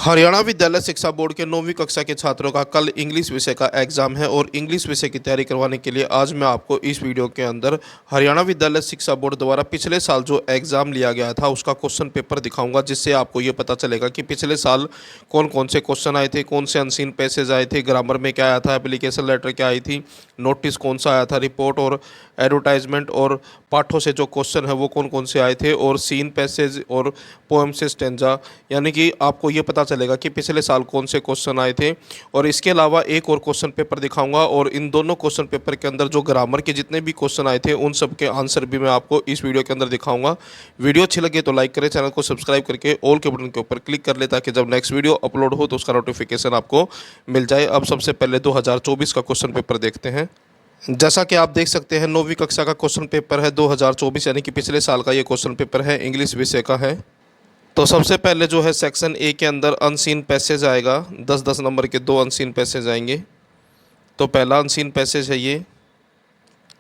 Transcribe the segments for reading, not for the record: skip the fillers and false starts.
हरियाणा विद्यालय शिक्षा बोर्ड के 9वीं कक्षा के छात्रों का कल इंग्लिश विषय का एग्ज़ाम है और इंग्लिश विषय की तैयारी करवाने के लिए आज मैं आपको इस वीडियो के अंदर हरियाणा विद्यालय शिक्षा बोर्ड द्वारा पिछले साल जो एग्ज़ाम लिया गया था उसका क्वेश्चन पेपर दिखाऊंगा, जिससे आपको ये पता चलेगा कि पिछले साल कौन कौन से क्वेश्चन आए थे, कौन से अनसीन पैसेज आए थे, ग्रामर में क्या आया था, एप्लीकेशन लेटर क्या आई थी, नोटिस कौन सा आया था, रिपोर्ट और एडवर्टाइजमेंट और पाठों से जो क्वेश्चन है वो कौन कौन से आए थे, और सीन पैसेज और पोएम से स्टेंजा, यानी कि आपको ये पता चलेगा कि पिछले साल कौन से क्वेश्चन आए थे। और इसके अलावा एक और क्वेश्चन पेपर दिखाऊंगा और इन दोनों क्वेश्चन पेपर के अंदर जो ग्रामर के जितने भी क्वेश्चन आए थे उन सब के आंसर भी मैं आपको इस वीडियो के अंदर दिखाऊंगा। वीडियो अच्छी लगे तो लाइक करें, चैनल को सब्सक्राइब करके ऑल के बटन के ऊपर क्लिक कर ले ताकि जब नेक्स्ट वीडियो अपलोड हो तो उसका नोटिफिकेशन आपको मिल जाए। अब सबसे पहले 2024 का क्वेश्चन पेपर देखते हैं। जैसा कि आप देख सकते हैं 9वीं कक्षा का क्वेश्चन पेपर है 2024, यानी कि पिछले साल का ये क्वेश्चन पेपर है, इंग्लिश विषय का है। तो सबसे पहले जो है सेक्शन ए के अंदर अनसीन पैसेज आएगा, 10-10 नंबर के 2 अनसीन पैसेज आएंगे। तो पहला अनसीन पैसेज है ये,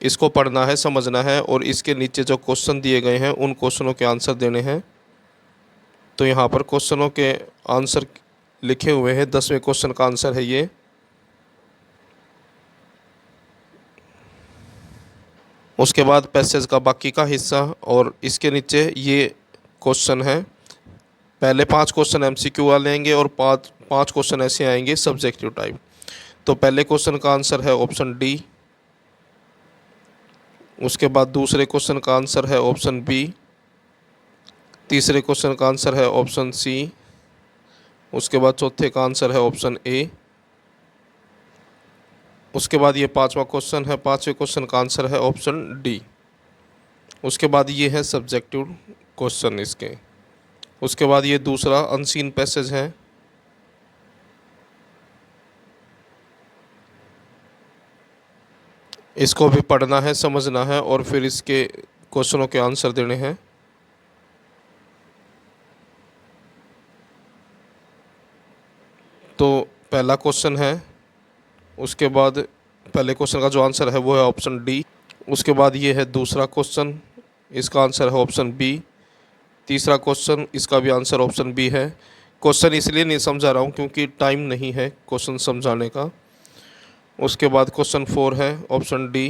इसको पढ़ना है, समझना है और इसके नीचे जो क्वेश्चन दिए गए हैं उन क्वेश्चनों के आंसर देने हैं। तो यहाँ पर क्वेश्चनों के आंसर लिखे हुए हैं, 10वें क्वेश्चन का आंसर है ये। उसके बाद पैसेज का बाकी का हिस्सा और इसके नीचे ये क्वेश्चन है। पहले 5 क्वेश्चन एमसीक्यू वाले आएंगे और पाँच क्वेश्चन ऐसे आएंगे सब्जेक्टिव टाइप। तो पहले क्वेश्चन का आंसर है ऑप्शन डी, उसके बाद दूसरे क्वेश्चन का आंसर है ऑप्शन बी, तीसरे क्वेश्चन का आंसर है ऑप्शन सी, उसके बाद चौथे का आंसर है ऑप्शन ए, उसके बाद ये 5वां क्वेश्चन है, 5वें क्वेश्चन का आंसर है ऑप्शन डी। उसके बाद ये है सब्जेक्टिव क्वेश्चन इसके। उसके बाद ये दूसरा अनसीन पैसेज है। इसको भी पढ़ना है, समझना है और फिर इसके क्वेश्चनों के आंसर देने हैं। तो पहला क्वेश्चन है, उसके बाद पहले क्वेश्चन का जो आंसर है वो है ऑप्शन डी। उसके बाद ये है दूसरा क्वेश्चन, इसका आंसर है ऑप्शन बी। तीसरा क्वेश्चन, इसका भी आंसर ऑप्शन बी है। क्वेश्चन इसलिए नहीं समझा रहा हूँ क्योंकि टाइम नहीं है क्वेश्चन समझाने का। उसके बाद क्वेश्चन 4 है ऑप्शन डी,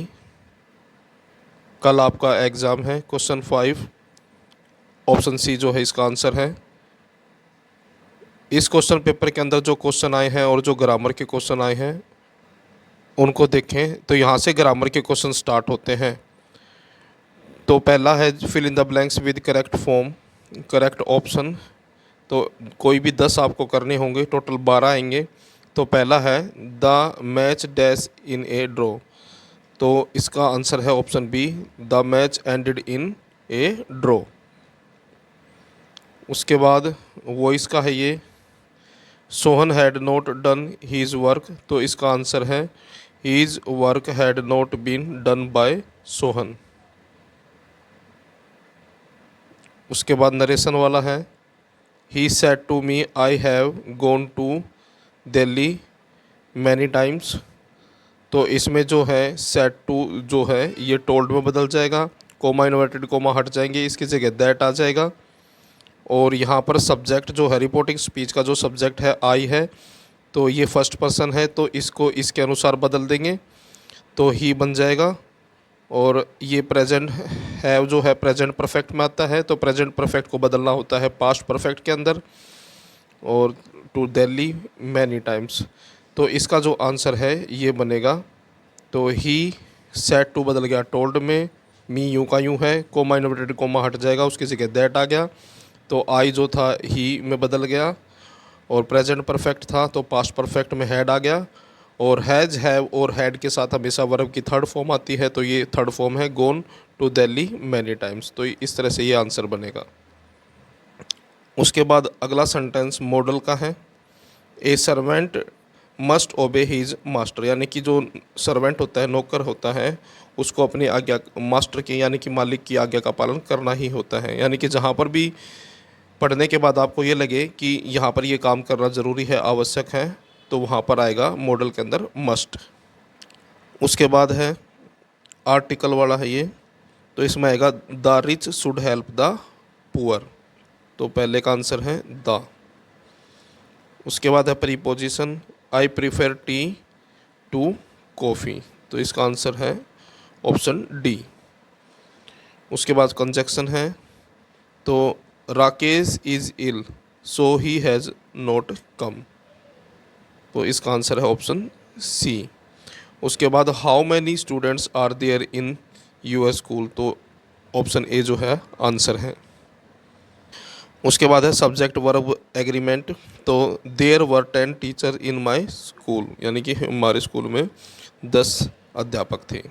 कल आपका एग्ज़ाम है। क्वेश्चन 5 ऑप्शन सी जो है इसका आंसर है। इस क्वेश्चन पेपर के अंदर जो क्वेश्चन आए हैं और जो ग्रामर के क्वेश्चन आए हैं उनको देखें। तो यहाँ से ग्रामर के क्वेश्चन स्टार्ट होते हैं। तो पहला है fill in the blanks with correct form, correct option. तो कोई भी 10 आपको करने होंगे, टोटल 12 आएंगे। तो पहला है the match dash in a draw. तो इसका आंसर है option B, the match ended in a draw. उसके बाद वॉइस का है ये, Sohan had not done his work. तो इसका आंसर है his work had not been done by Sohan. उसके बाद नरेशन वाला है, he said to me I have gone to Delhi many times. तो इसमें जो है सेड टू जो है ये टोल्ड में बदल जाएगा, कोमा इन्वर्टेड कोमा हट जाएंगे, इसकी जगह दैट आ जाएगा। और यहाँ पर सब्जेक्ट जो है रिपोर्टिंग स्पीच का जो सब्जेक्ट है आई है, तो ये फर्स्ट पर्सन है तो इसको इसके अनुसार बदल देंगे तो ही बन जाएगा। और ये प्रेजेंट है जो है प्रेजेंट परफेक्ट में आता है, तो प्रेजेंट परफेक्ट को बदलना होता है पास्ट परफेक्ट के अंदर। और टू दिल्ली मैनी टाइम्स, तो इसका जो आंसर है ये बनेगा। तो ही सेड टू बदल गया टोल्ड में, मी यूँ का यूँ है, कोमा इन्वर्टेड कोमा हट जाएगा, उसकी जगह दैट आ गया। तो आई जो था ही में बदल गया और प्रेजेंट परफेक्ट था तो पास्ट परफेक्ट में हैड आ गया। और हैज़, हैव और हैड के साथ हमेशा वर्ब की थर्ड फॉर्म आती है, तो ये थर्ड फॉर्म है गोन टू दिल्ली मैनी टाइम्स। तो इस तरह से ये आंसर बनेगा। उसके बाद अगला सेंटेंस मॉडल का है, a servant must obey his master. यानी कि जो सर्वेंट होता है, नौकर होता है, उसको अपनी आज्ञा मास्टर की यानी कि मालिक की आज्ञा का पालन करना ही होता है। यानी कि जहाँ पर भी पढ़ने के बाद आपको ये लगे कि यहाँ पर ये काम करना ज़रूरी है, आवश्यक है, तो वहाँ पर आएगा मॉडल के अंदर मस्ट। उसके बाद है आर्टिकल वाला है ये, तो इसमें आएगा the rich should help the poor. तो पहले का आंसर है द। उसके बाद है preposition, I prefer tea to coffee, तो इसका आंसर है ऑप्शन डी। उसके बाद कंजक्शन है, तो Rakesh is ill so he has not come, तो इसका आंसर है ऑप्शन सी। उसके बाद how many students are there in your school, तो ऑप्शन ए जो है आंसर है। उसके बाद है सब्जेक्ट वर्ब एग्रीमेंट, तो there were 10 teacher in my school, यानी कि हमारे स्कूल में 10 अध्यापक थे।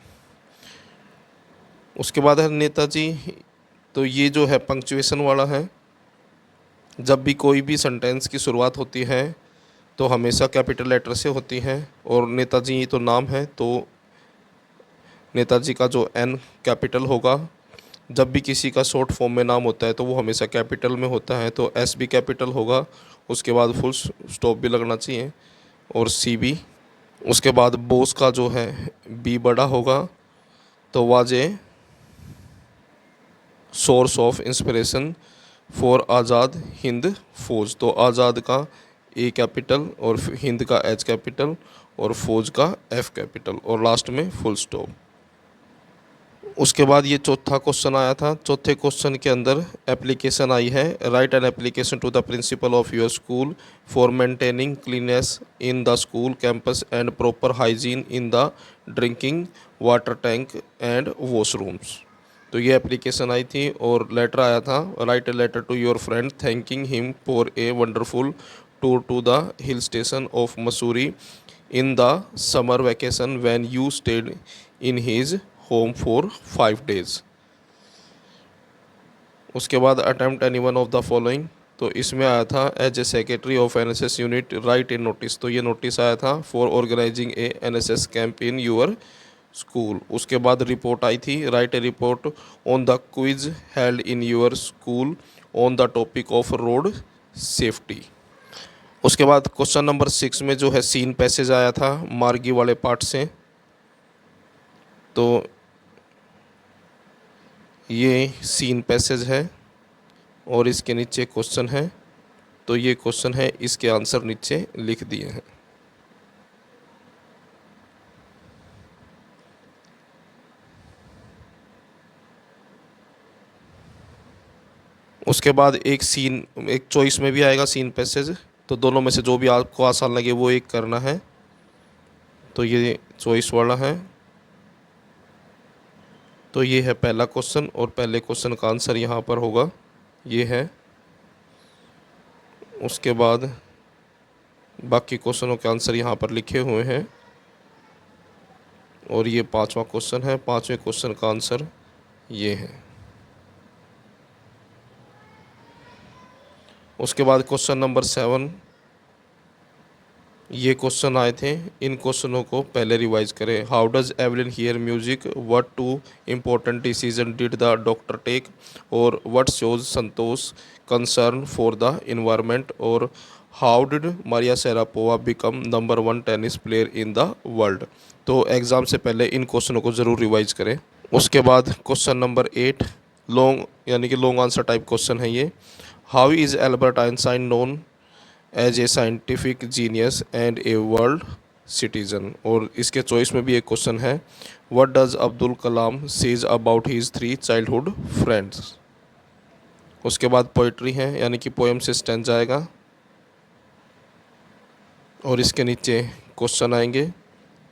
उसके बाद है नेताजी, तो ये जो है पंक्चुएशन वाला है। जब भी कोई भी सेंटेंस की शुरुआत होती है तो हमेशा कैपिटल लेटर से होती है, और नेताजी तो नाम है तो नेताजी का जो एन कैपिटल होगा। जब भी किसी का शॉर्ट फॉर्म में नाम होता है तो वो हमेशा कैपिटल में होता है, तो एस भी कैपिटल होगा। उसके बाद फुल स्टॉप भी लगना चाहिए, और सी भी। उसके बाद बोस का जो है बी बड़ा होगा, तो was a source of inspiration for Azad Hind Fauj, तो आज़ाद का ए कैपिटल और हिंद का एच कैपिटल और फौज का एफ कैपिटल, और लास्ट में फुल स्टॉप। उसके बाद ये चौथा क्वेश्चन आया था। चौथे क्वेश्चन के अंदर एप्लीकेशन आई है, write an application to the principal of your school for maintaining cleanness in the school campus and proper hygiene in the drinking water tank and washrooms, तो ये एप्लीकेशन आई थी और लेटर आया था, write a letter to your friend thanking him for a wonderful tour to the hill station of Mussoorie in the summer vacation when you stayed in his home for 5 days। उसके बाद attempt any one of the following, तो इसमें आया था as a secretary of NSS unit write a notice, तो ये notice आया था for organising a NSS camp in your school. उसके बाद रिपोर्ट आई थी, write a report on the quiz held in your school on the topic of road safety. उसके बाद क्वेश्चन नंबर 6 में जो है सीन पैसेज आया था मार्गी वाले पार्ट से, तो ये सीन पैसेज है और इसके नीचे क्वेश्चन है, तो ये क्वेश्चन है, इसके आंसर नीचे लिख दिए हैं। उसके बाद एक सीन, एक चॉइस में भी आएगा सीन पैसेज, तो दोनों में से जो भी आपको आसान लगे वो एक करना है, तो ये चॉइस वाला है। तो ये है पहला क्वेश्चन, और पहले क्वेश्चन का आंसर यहाँ पर होगा, ये है। उसके बाद बाकी क्वेश्चनों के आंसर यहाँ पर लिखे हुए हैं, और ये 5वां क्वेश्चन है, 5वें क्वेश्चन का आंसर ये है। उसके बाद क्वेश्चन नंबर 7, ये क्वेश्चन आए थे, इन क्वेश्चनों को पहले रिवाइज करें। How does Evelyn hear music, what two important decision did the doctor take, और what shows Santosh concern for the environment, और how did Maria Sharapova become number 1 tennis player in the world. तो exam से पहले इन क्वेश्चनों को ज़रूर revise करें। उसके बाद क्वेश्चन नंबर 8 लॉन्ग, यानी कि लॉन्ग आंसर टाइप क्वेश्चन है ये। How is Albert Einstein known as a scientific genius and a world citizen, और इसके चॉइस में भी एक क्वेश्चन है, what does Abdul Kalam says about his 3 childhood friends. उसके बाद पोइट्री है, यानी कि पोएम से स्टैंड जाएगा, और इसके नीचे क्वेश्चन आएंगे,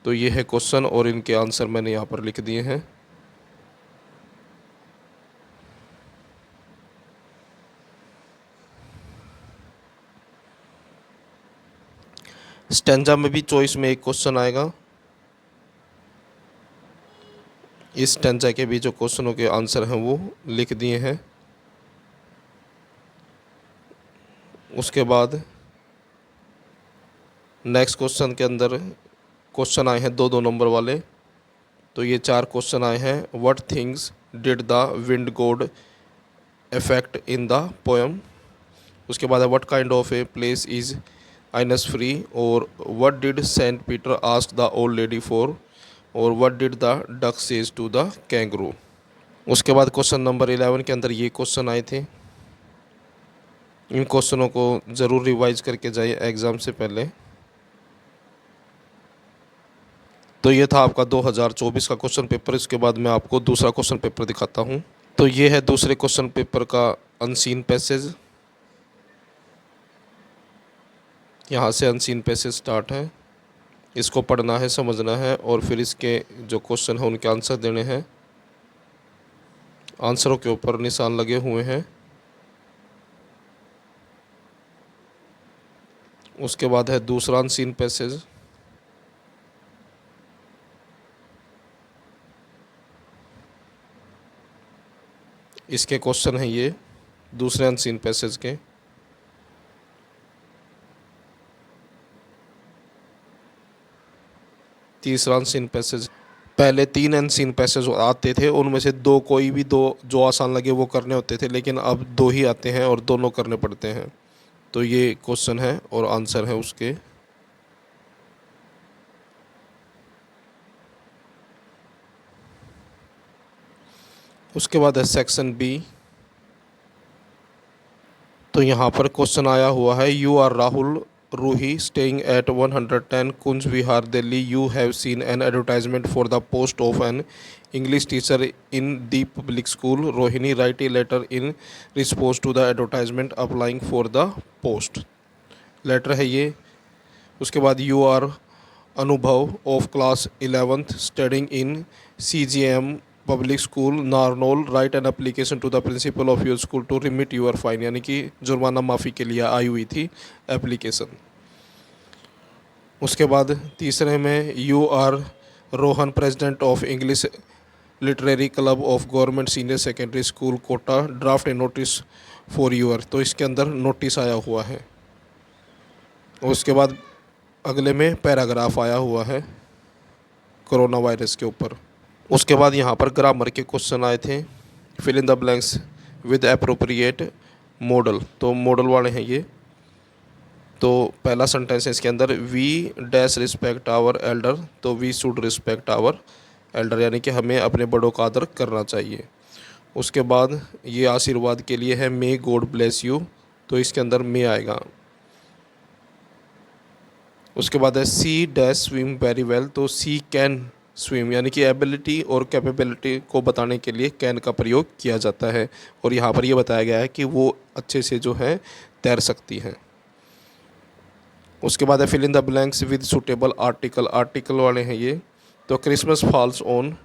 तो ये है क्वेश्चन और इनके आंसर मैंने यहाँ पर लिख दिए हैं। स्टैंजा में भी चॉइस में एक क्वेश्चन आएगा, इस स्टैंजा के भी जो क्वेश्चनों के आंसर हैं वो लिख दिए हैं। उसके बाद नेक्स्ट क्वेश्चन के अंदर क्वेश्चन आए हैं 2-2 नंबर वाले, तो ये 4 क्वेश्चन आए हैं। What things did the wind god effect in the poem. उसके बाद है what kind of a place is Innisfree, और what did Saint Peter ask the old lady for, और what did the duck says to the kangaroo. उसके बाद question number 11 के अंदर ये क्वेश्चन आए थे, इन क्वेश्चनों को ज़रूर रिवाइज करके जाइए एग्ज़ाम से पहले। तो ये था आपका 2024 का क्वेश्चन पेपर। इसके बाद मैं आपको दूसरा क्वेश्चन पेपर दिखाता हूँ। तो ये है दूसरे क्वेश्चन पेपर का अनसीन पैसेज। यहाँ से अनसीन पैसेज स्टार्ट है, इसको पढ़ना है, समझना है और फिर इसके जो क्वेश्चन है उनके आंसर देने हैं। आंसरों के ऊपर निशान लगे हुए हैं। उसके बाद है दूसरा अनसीन पैसेज। इसके क्वेश्चन हैं ये दूसरे अनसीन पैसेज के। तीसरा अनसीन पैसेज। पहले 3 अनसीन पैसेज आते थे, उनमें से दो, कोई भी दो जो आसान लगे वो करने होते थे, लेकिन अब 2 ही आते हैं और दोनों करने पड़ते हैं। तो ये क्वेश्चन है और आंसर है उसके। उसके बाद है सेक्शन बी। तो यहाँ पर क्वेश्चन आया हुआ है, you are Rahul Roohi staying at 110 Kunj Vihar Delhi, you have seen an advertisement for the post of an English teacher in the public school, Rohini write a letter in response to the advertisement applying for the post. Letter है ये। उसके बाद you are Anubhav of class 11th studying in CGM public school Narnaul, write an application to the principal of your school to remit your fine, यानी कि जुर्माना माफ़ी के लिए आई हुई थी एप्लीकेशन। उसके बाद तीसरे में you are Rohan president of English literary club of government senior secondary school Kota, draft a notice for your. तो इसके अंदर नोटिस आया हुआ है। उसके बाद अगले में पैराग्राफ आया हुआ है कोरोना वायरस के ऊपर। उसके बाद यहाँ पर ग्रामर के क्वेश्चन आए थे, fill in the blanks with appropriate modal. तो मॉडल वाले हैं ये। तो पहला सेंटेंस है इसके अंदर, we dash respect our elder. तो we should respect our elder, यानी कि हमें अपने बड़ों का आदर करना चाहिए। उसके बाद ये आशीर्वाद के लिए है, मे गॉड ब्लेस यू। तो इसके अंदर मे आएगा। उसके बाद है she dash swim very well. तो सी कैन स्विम, यानी कि एबिलिटी और कैपेबिलिटी को बताने के लिए कैन का प्रयोग किया जाता है, और यहाँ पर यह बताया गया है कि वो अच्छे से जो है तैर सकती हैं। उसके बाद है fill in the blanks with suitable article. Article वाले हैं ये। तो Christmas falls on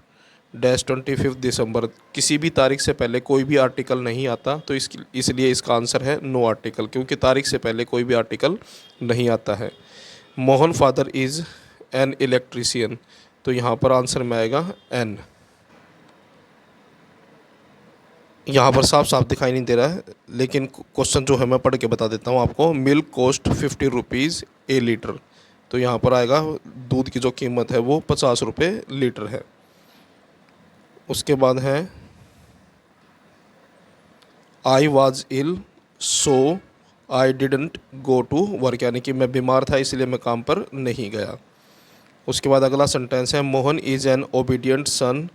dash 25 December. किसी भी तारीख से पहले कोई भी आर्टिकल नहीं आता, तो इसलिए इसका आंसर है नो आर्टिकल, क्योंकि तारीख से पहले कोई भी आर्टिकल नहीं आता है। Mohan father is an electrician. तो यहाँ पर आंसर में आएगा एन। यहाँ पर साफ साफ दिखाई नहीं दे रहा है, लेकिन क्वेश्चन जो है मैं पढ़ के बता देता हूँ आपको। मिल्क कॉस्ट 50 रुपीज़ ए लीटर। तो यहाँ पर आएगा दूध की जो कीमत है वो 50 रुपये लीटर है। उसके बाद है I was ill so I didn't go to work, यानी कि मैं बीमार था इसलिए मैं काम पर नहीं गया। उसके बाद अगला सेंटेंस है, Mohan is an obedient son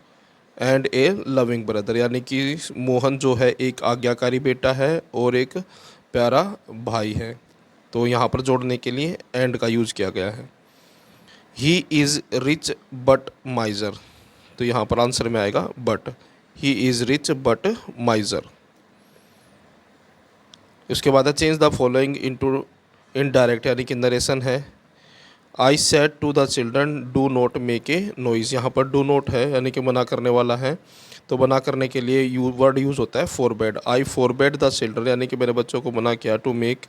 and a loving brother, यानी कि मोहन जो है एक आज्ञाकारी बेटा है और एक प्यारा भाई है। तो यहाँ पर जोड़ने के लिए एंड का यूज़ किया गया है। He is rich but miser. तो यहाँ पर आंसर में आएगा but. He is rich but miser. उसके बाद है change the following into indirect, यानी कि नरेशन है। I said to the children do not make a noise. यहाँ पर डू नॉट है, यानी कि मना करने वाला है। तो मना करने के लिए वर्ड यूज़ होता है forbade. I forbade the children, यानी कि मेरे बच्चों को मना किया टू मेक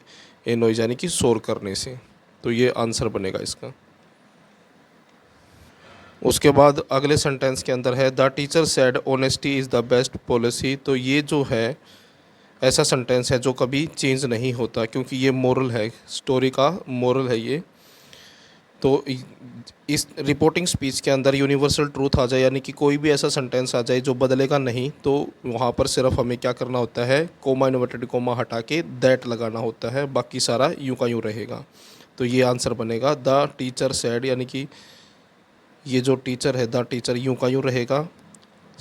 ए नॉइज़, यानी कि शोर करने से। तो ये आंसर बनेगा इसका। उसके बाद अगले सेंटेंस के अंदर है, the teacher said honesty is the best policy. तो ये जो है ऐसा सेंटेंस है जो कभी चेंज नहीं होता, क्योंकि ये मोरल है, स्टोरी का मोरल है ये। तो इस रिपोर्टिंग स्पीच के अंदर यूनिवर्सल ट्रूथ आ जाए, यानी कि कोई भी ऐसा सेंटेंस आ जाए जो बदलेगा नहीं, तो वहाँ पर सिर्फ हमें क्या करना होता है, कोमा इन्वर्टेड कोमा हटा के दैट लगाना होता है, बाकी सारा यूँ का यूँ रहेगा। तो ये आंसर बनेगा द टीचर सेड, यानी कि ये जो टीचर है द टीचर यूँ का यूँ रहेगा,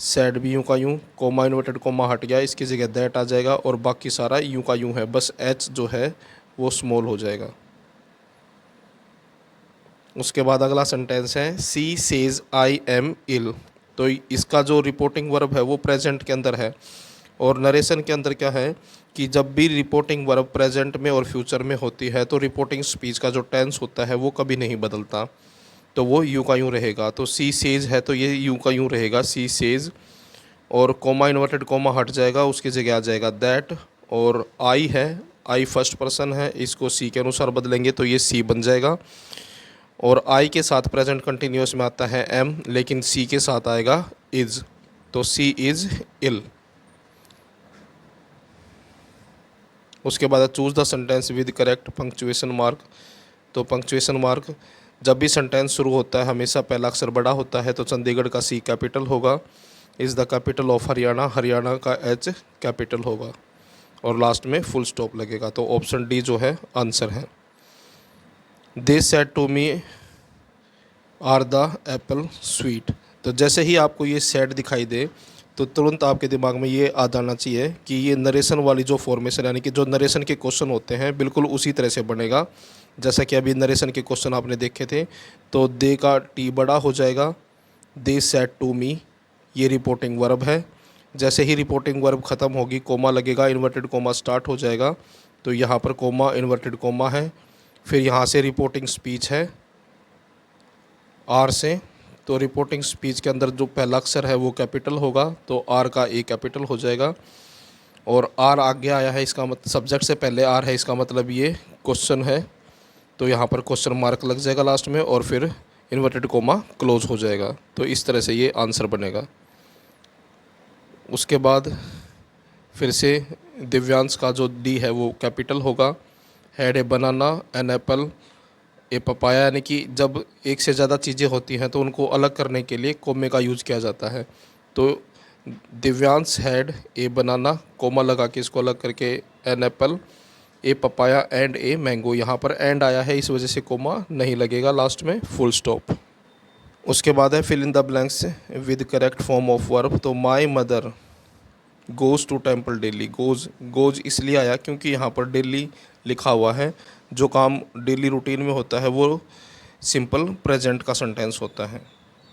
सैड भी यूँ का यूँ, कोमा इन्वर्टेड कोमा हट गया, इसकी जगह दैट आ जाएगा और बाकी सारा यूँ का यूँ है, बस एच जो है वो स्मॉल हो जाएगा। उसके बाद अगला सेंटेंस है सी सेज आई एम इल। तो इसका जो रिपोर्टिंग वर्ब है वो प्रेजेंट के अंदर है, और नरेशन के अंदर क्या है कि जब भी रिपोर्टिंग वर्ब प्रेजेंट में और फ्यूचर में होती है तो रिपोर्टिंग स्पीच का जो टेंस होता है वो कभी नहीं बदलता, तो वो यूँ का यूँ रहेगा। तो सी सेज है तो ये यूँ का यूँ रहेगा, सी सेज, और कोमा इन्वर्टेड कोमा हट जाएगा, उसकी जगह आ जाएगा दैट। और आई है, आई फर्स्ट पर्सन है, इसको सी के अनुसार बदलेंगे तो ये सी बन जाएगा। और आई के साथ प्रेजेंट कंटिन्यूस में आता है एम, लेकिन सी के साथ आएगा इज़, तो सी इज़ इल। उसके बाद choose the sentence with correct punctuation mark. तो पंक्चुएशन मार्क, जब भी सेंटेंस शुरू होता है हमेशा पहला अक्षर बड़ा होता है, तो चंडीगढ़ का सी कैपिटल होगा, is the capital of Haryana, Haryana का एच कैपिटल होगा, और लास्ट में फुल स्टॉप लगेगा। तो ऑप्शन डी जो है आंसर है। They said to me are the apple sweet. तो जैसे ही आपको ये सेड दिखाई दे तो तुरंत आपके दिमाग में ये आ जाना चाहिए कि ये नरेशन वाली जो फॉर्मेशन, यानी कि जो नरेशन के क्वेश्चन होते हैं बिल्कुल उसी तरह से बनेगा जैसा कि अभी नरेशन के क्वेश्चन आपने देखे थे। तो दे का टी बड़ा हो जाएगा, दे सेड टू मी, ये रिपोर्टिंग वर्ब है। जैसे ही रिपोर्टिंग वर्ब ख़त्म होगी कोमा लगेगा, इन्वर्टेड कोमा स्टार्ट हो जाएगा, तो यहाँ पर कोमा इन्वर्टेड कोमा है। फिर यहाँ से रिपोर्टिंग स्पीच है आर से, तो रिपोर्टिंग स्पीच के अंदर जो पहला अक्षर है वो कैपिटल होगा, तो आर का ए कैपिटल हो जाएगा। और आर आगे आया है, इसका मतलब सब्जेक्ट से पहले आर है, इसका मतलब ये क्वेश्चन है, तो यहाँ पर क्वेश्चन मार्क लग जाएगा लास्ट में, और फिर इन्वर्टेड कोमा क्लोज हो जाएगा। तो इस तरह से ये आंसर बनेगा। उसके बाद फिर से दिव्यांश का जो डी है वो कैपिटल होगा, had a banana an apple a papaya, यानी कि जब एक से ज़्यादा चीज़ें होती हैं तो उनको अलग करने के लिए कोमे का यूज़ किया जाता है। तो Divyansh had a banana, comma लगा के इसको अलग करके an apple a papaya and a mango, यहाँ पर एंड आया है इस वजह से कोमा नहीं लगेगा, लास्ट में फुल स्टॉप। उसके बाद है fill in the blanks with correct form of verb. तो my mother goes to temple daily, goes इसलिए आया क्योंकि यहाँ पर डेली लिखा हुआ है, जो काम डेली रूटीन में होता है वो सिंपल प्रेजेंट का सेंटेंस होता है।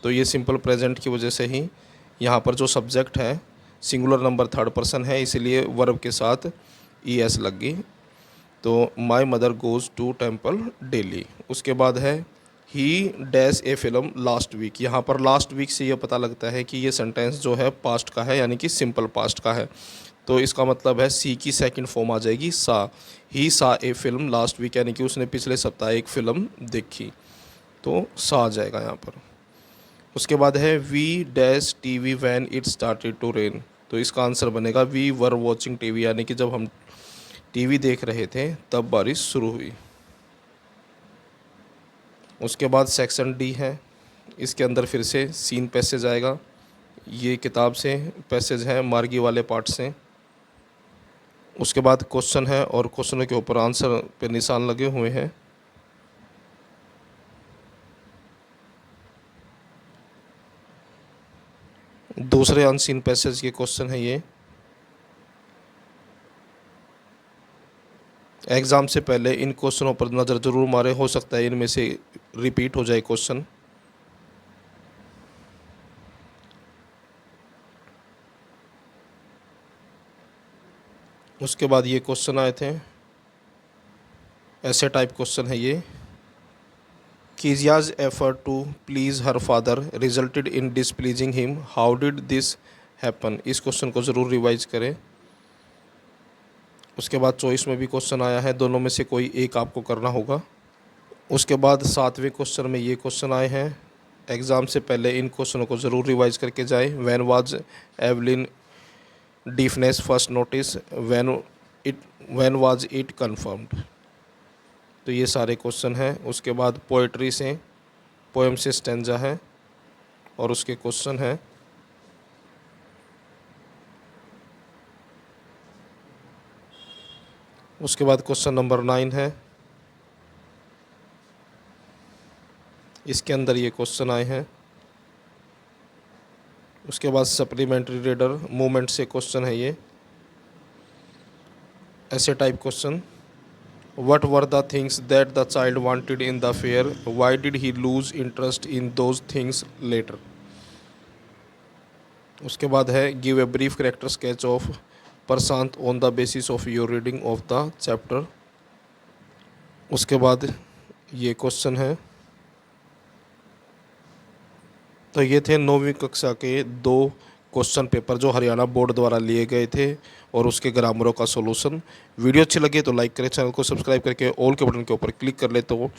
तो ये सिंपल प्रेजेंट की वजह से ही यहाँ पर जो सब्जेक्ट है सिंगुलर नंबर थर्ड पर्सन है, इसलिए वर्ब के साथ ई एस लग गई। तो my mother goes to temple daily. उसके बाद है he dash a film last week. यहाँ पर लास्ट वीक से ये पता लगता है कि ये सेंटेंस जो है पास्ट का है, यानी कि सिंपल पास्ट का है। तो इसका मतलब है सी की सेकंड फॉर्म आ जाएगी सा। ही सा ए फिल्म लास्ट वीक, यानी कि उसने पिछले सप्ताह एक फ़िल्म देखी, तो सा आ जाएगा यहाँ पर। उसके बाद है we dash TV when it started to rain. तो इसका आंसर बनेगा वी वर वॉचिंग टीवी, यानी कि जब हम टीवी देख रहे थे तब बारिश शुरू हुई। उसके बाद सेक्शन डी है, इसके अंदर फिर से सीन पैसेज आएगा। ये किताब से पैसेज है, मार्गी वाले पार्ट से। उसके बाद क्वेश्चन है और क्वेश्चनों के ऊपर आंसर पे निशान लगे हुए हैं। दूसरे अनसीन पैसेज के क्वेश्चन है ये। एग्ज़ाम से पहले इन क्वेश्चनों पर नज़र ज़रूर मारें, हो सकता है इनमें से रिपीट हो जाए क्वेश्चन। उसके बाद ये क्वेश्चन आए थे, ऐसे टाइप क्वेश्चन है ये। Kezia's effort to please her father resulted in displeasing him, how did this happen. इस क्वेश्चन को ज़रूर रिवाइज करें। उसके बाद चॉइस में भी क्वेश्चन आया है, दोनों में से कोई एक आपको करना होगा। उसके बाद सातवें क्वेश्चन में ये क्वेश्चन आए हैं। एग्ज़ाम से पहले इन क्वेश्चनों को ज़रूर रिवाइज करके जाएं। When was Evelyn deafness first notice, when was it confirmed. तो ये सारे क्वेश्चन हैं। उसके बाद पोइट्री से, पोएम से स्टेंजा है और उसके क्वेश्चन हैं। उसके बाद क्वेश्चन नंबर 9 है, इसके अंदर ये क्वेश्चन आए हैं। उसके बाद सप्लीमेंट्री रीडर मूवमेंट से क्वेश्चन है ये, ऐसे type question. What were the things that the child wanted in the fair? Why did he lose interest in those things later? उसके बाद है give a brief character sketch of Prashant on the basis of your reading of the chapter. उसके बाद ये question है। तो ये थे 9वीं कक्षा के 2 क्वेश्चन पेपर जो हरियाणा बोर्ड द्वारा लिए गए थे और उसके ग्रामरों का सॉल्यूशन। वीडियो अच्छी लगी तो लाइक करें, चैनल को सब्सक्राइब करके ऑल के बटन के ऊपर क्लिक कर ले तो